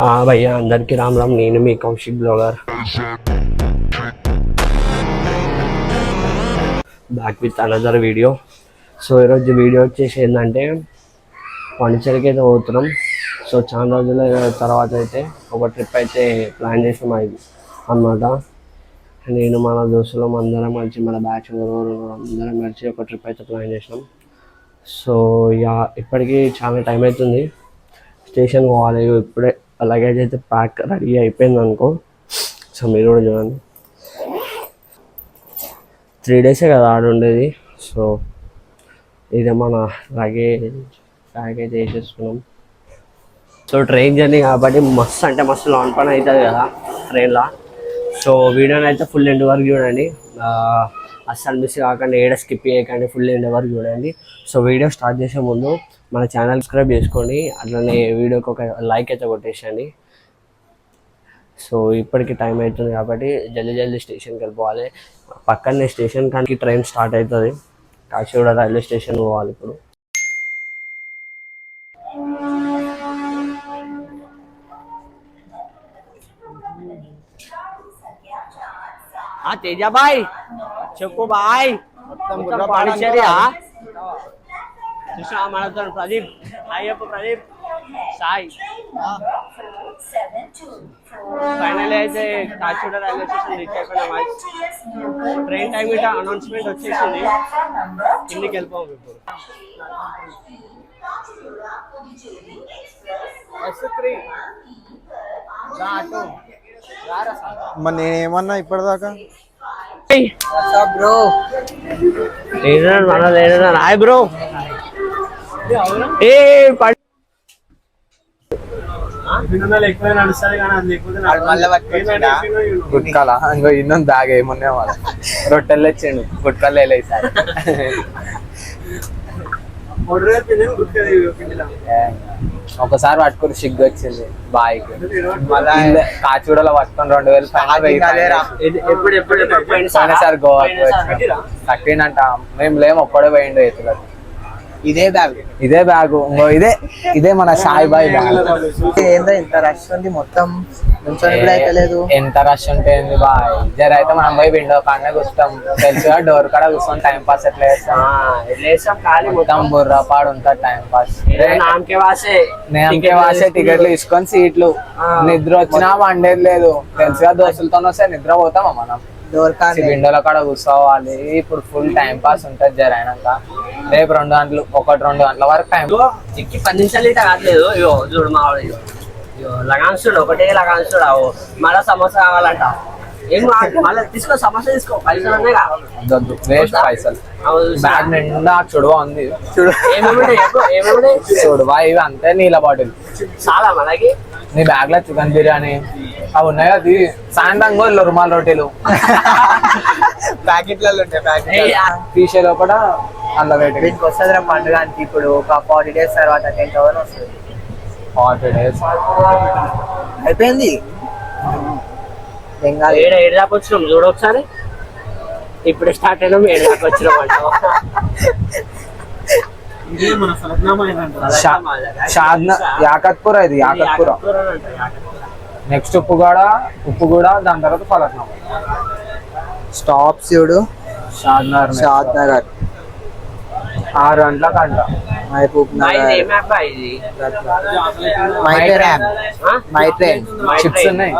భయ్యా అందరికీ రామ్ రామ్. నేను మీ Kaushik blogger, back with another video. So ఈరోజు వీడియో వచ్చేసి ఏంటంటే పాండిచ్చేరికి అయితే పోతున్నాం. సో చాలా రోజుల తర్వాత అయితే ఒక ట్రిప్ అయితే ప్లాన్ చేసాం అన్నమాట. నేను మన దోస్తులం అందరం కలిసి, మన బ్యాచ్ అందరం కలిసి ఒక ట్రిప్ అయితే ప్లాన్ చేసినాం. సో ఇప్పటికీ చాలా టైం అవుతుంది, స్టేషన్ పోవాలి. ఇప్పుడే లగేజ్ అయితే ప్యాక్ రెడీ అయిపోయింది అనుకో. సో మీరు కూడా చూడండి, 3 డేసే కదా ఆడ ఉండేది. సో ఇదే మన లగేజ్ ప్యాక్ అయితే వేసేసుకున్నాం. సో ట్రైన్ జర్నీ కాబట్టి మస్తు అంటే మస్తు లాంగ్ పని అవుతుంది కదా ట్రైన్లో. సో వీడియోని అయితే ఫుల్ ఎండ్ వరకు చూడండి, అస్సలు మిస్ కాకుండా ఏడ స్కిప్ చేయకండి, ఫుల్ ఎండ్ వరకు చూడండి. సో వీడియో స్టార్ట్ చేసే ముందు మన ఛానల్ సబ్స్క్రైబ్ చేసుకోండి, అట్లనే వీడియోకి ఒక లైక్ అయితే కొట్టేసండి. సో ఇప్పటికి టైం అవుతుంది కాబట్టి జల్దీ స్టేషన్కి వెళ్ళిపోవాలి. పక్కనే స్టేషన్ కానీ ట్రైన్ స్టార్ట్ అవుతుంది. కాచిగూడ రైల్వే స్టేషన్ పోవాలి ఇప్పుడు. తేజ బాయ్ చెప్పు బాయ్, మనతో ప్రదీప్, అయ్యప్ప ప్రదీప్, సాయి. ఫైనల్ అయితే కాచిగూడ రైల్వే స్టేషన్ రీచ్ అయిపోయినా. ట్రైన్ టైం ఇట అనౌన్స్మెంట్ వచ్చేసింది, కిందికి వెళ్ళిపోము ఇప్పుడు. మరి నేనేమన్నా ఇప్పటిదాకా బ్రో హాయ్ బ్రో. గుట్కాల ఇంకో ఇన్నొంది బ్యాగ్ ఏమున్నా వాళ్ళ రొట్టెలు తెచ్చిండు, గుట్కాలు వేసారు. ఒకసారి పట్టుకుని సిగ్గు వచ్చింది బాయ్కి, మళ్ళీ కాచిగూడలో పట్టుకొని 2000 పోయినసారి గోవాకి కట్టినంట. మేము లేము, ఒక్కడే పోయిండు ఎత్తులకు. ఇదే బ్యాగ్ ఇదే మన సాయి బాయ్ బ్యాగ్. ఏందో ఇంత రష్ ఉంది, మొత్తం ఎంత రష్ ఉంటే బాయ్. జర అయితే మనం పోయి విండో కాడనే కూర్చుంటాం తెలుసుగా, డోర్ కాడ కూర్చొని టైం పాస్ ఎట్లా చేస్తాం. మొత్తం బుర్రపాడు ఉంటుంది టైం పాస్. నామకే వాసే టికెట్లు తీసుకొని సీట్లు. నిద్ర వచ్చినా వండేది లేదు తెలుసుగా, దోస్తులతో వస్తే నిద్ర పోతామా మనం. విండోల కాడ కూర్చోవాలి. ఇప్పుడు ఫుల్ టైం పాస్ ఉంటుంది జర అయినాక. రేపు 2 గంటలు 1-2 గంటల వరకు టైం. ఎక్కి 10 నిమిషాలు కావట్లేదు. చూడు మా లగాన్సుడు ఒకటే లగాన్సుడు, మళ్ళా సమోసా కావాలంట. ఏం మళ్ళీ తీసుకో, సమోసా తీసుకో, పైసలు ఉన్నాయి కాదు, వేస్ట్ పైసలు. బ్యాగ్ నిండా చూడవా ఉంది, చూడవా ఇవి అంతే నీళ్ళ బాటిల్ చాలా. మనకి నీ బ్యాగ్ లో చికెన్ బిర్యానీ అవి ఉన్నాయి. అది సాయంత్రం రుమాల్ రొట్టెలు ప్యాకెట్లలో ఉంటాయి. తీసే లోపల అల్ల వీటికి వస్తుంది పండుగ అంటే. ఇప్పుడు ఒక 40 డేస్ తర్వాత 10,000 వస్తుంది. 40 డేస్ అయిపోయింది. ఏడు దాకా వచ్చినాం చూడ ఒకసారి. ఇప్పుడు స్టార్ట్ అయినాం, 7 దాకా వచ్చినాం అంటాం. యాకత్పుర, ఇది యాకత్పుర. నెక్స్ట్ ఉప్పుగూడ, దాని తర్వాత ఫలక్నామా. స్టాప్ చూడు, షాద్ నగర్ 6 గంటలకు అంట. చిప్స్ ఉన్నాయి.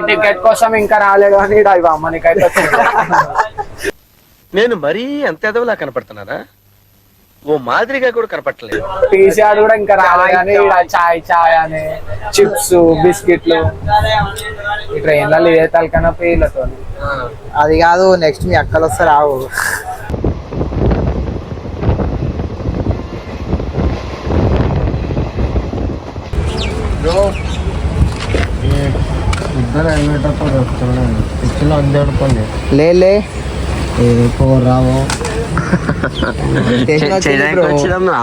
టికెట్ కోసం ఇంకా రాలేదు అని అమ్మనికైతే. నేను మరీ అంత ఎదవలా కనపడుతున్నానా? ఓ మాదిరిగా కూడా కనపడలేదు. టీషర్ట్ కూడా ఇంకా రాలేదు కానీ చాయ్ అని చిప్స్ బిస్కెట్లు ఈ ట్రైన్లలో ఏ తలకన్నా పేర్లతో. అది కాదు, నెక్స్ట్ మీ అక్కలు వస్తే రావు. లే రావు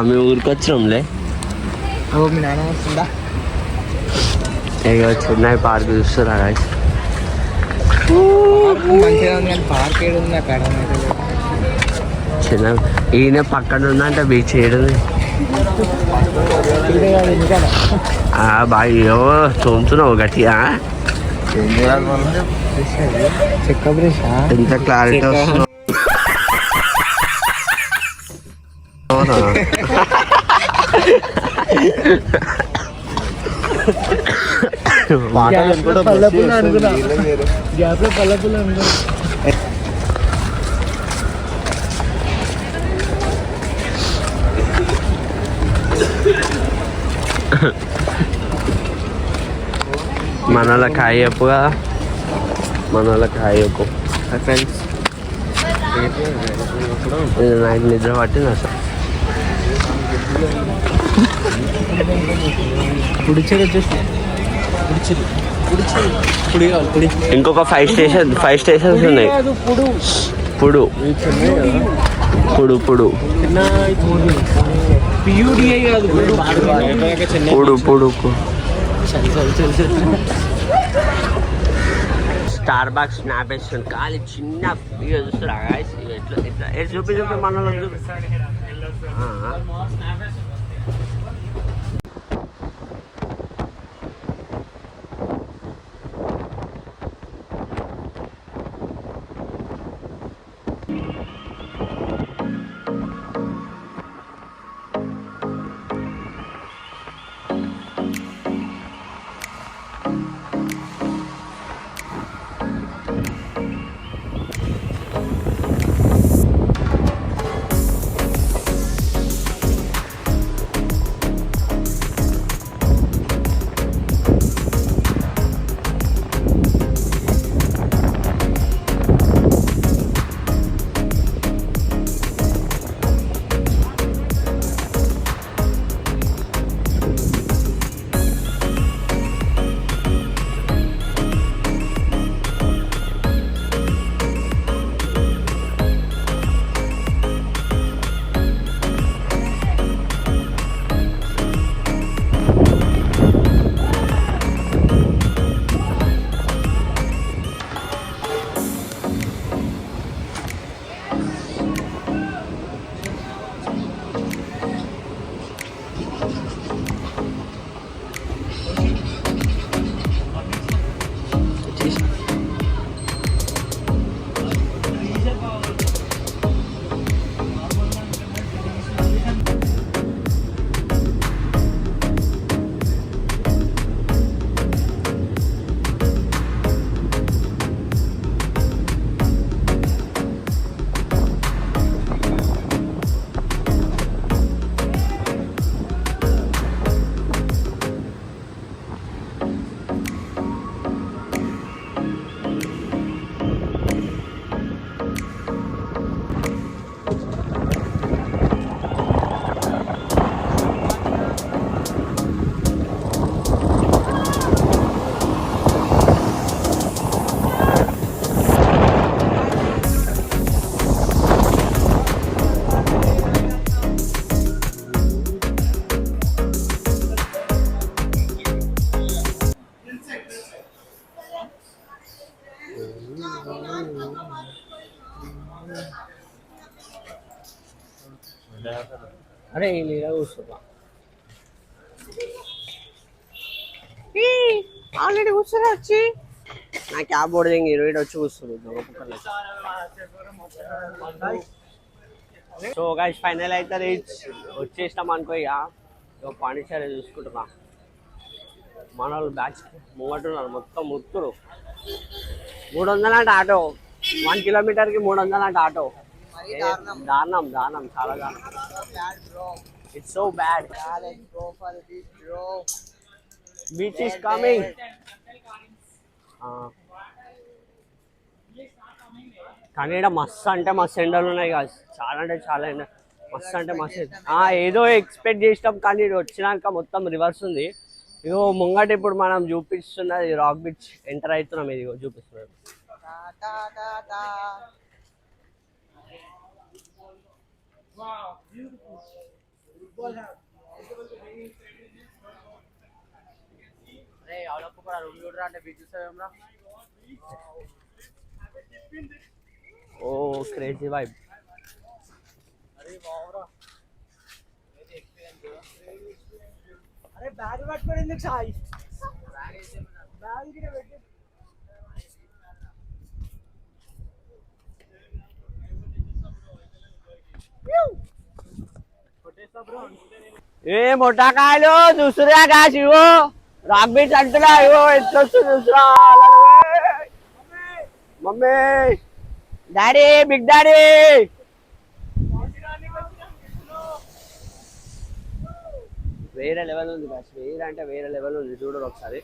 మీ ఊరికి వచ్చినాంలే. మీ నాన్న వస్తుందా? చిన్న పార్క్ చూస్తున్నా మంచిగా ఉంది కానీ పార్క్ ఏడు ఉంది అక్కడ. చిన్న ఈయన పక్కన ఉందంటే బీచ్ ఏడుంది బాగా తోముతున్నావు గట్టిగా ఎంత క్లారిటీ వస్తుంది మనల కాయ చెప్పుగా మనల కాయ చెప్పు ఫ్రెండ్స్ నాకు నిద్ర పట్టింది అసలు ఇంకొక 5 స్టేషన్స్ ఉన్నాయి పుడు పుడు పుడు పుడు పుడు స్టార్ బాక్స్ స్నాప్ వేస్తుంది ఖాళీ చిన్న వీడియో చూస్తారా ఎట్లా ఎట్లా చూపి మనలో అరే ఇలా కూర్చున్నా ఆల్రెడీ కూర్చొని వచ్చి నా క్యాబ్ బోర్డింగ్ 20 వచ్చి కూర్చుంది సో గైస్ ఫైనల్ అయితే వచ్చేసినాం అనుకో ఇక పాండిచేరి చూసుకుంటున్నా మన వాళ్ళు బ్యాచ్ ముంగట్టున్నారు మొత్తం ముత్తురు 300 అంట ఆటో 1 కిలోమీటర్కి 300 అంట ఆటో దారుణం చాలా దారుణం it's so bad beach is coming కానీ ఇక్కడ మస్తు అంటే మస్తు ఎండలు ఉన్నాయి కదా చాలా అంటే చాలా ఎండ మస్తు అంటే మస్తు ఏదో ఎక్స్పెక్ట్ చేసినాం కానీ ఇది వచ్చినాక మొత్తం రివర్స్ ఉంది ఇగో ముంగట ఇప్పుడు మనం చూపిస్తున్నది రాక్ బీచ్ ఎంటర్ అవుతున్నాం ఇది చూపిస్తున్నాం ఓ క్రేజీ వైబ్ అరే బ్యాగ్ పట్టుకొని ఎందుకు సాయి బ్యాగ్ ఇక్కడ పెట్టి ఏ మొట్టకాయలు చూస్తురా కాశ్ ఇవో రాక్ బీట్స్ అంటున్నా ఇవో ఎంత వస్తుంది చూస్తురా మమ్మీ డాడీ బిగ్ డాడీ వేరే లెవెల్ ఉంది కాశ్ వేరే అంటే వేరే లెవెల్ ఉంది చూడరు ఒకసారి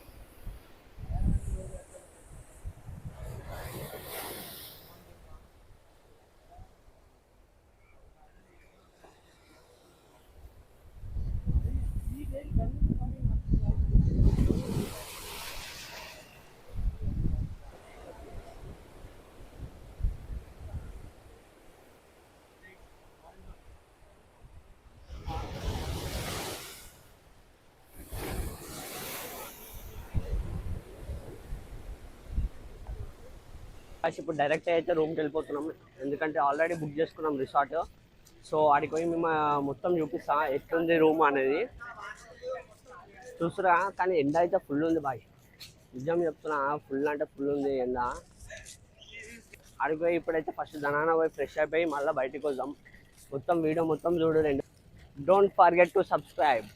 ఇప్పుడు డైరెక్ట్ అయితే రూమ్కి వెళ్ళిపోతున్నాం ఎందుకంటే ఆల్రెడీ బుక్ చేసుకున్నాం రిసార్ట్ సో ఆడికి పోయి మేము మొత్తం చూపిస్తా ఎట్లుంది రూమ్ అనేది చూస్తురా కానీ ఎండ అయితే ఫుల్ ఉంది బాయ్ నిజం చెప్తున్నా ఫుల్ అంటే ఫుల్ ఉంది ఎండ ఆడికి పోయి ఇప్పుడైతే ఫస్ట్ దనాన పోయి ఫ్రెష్ అయిపోయి మళ్ళీ బయటికి వద్దాం మొత్తం వీడియో మొత్తం చూడండి డోంట్ ఫర్గెట్ టు సబ్స్క్రైబ్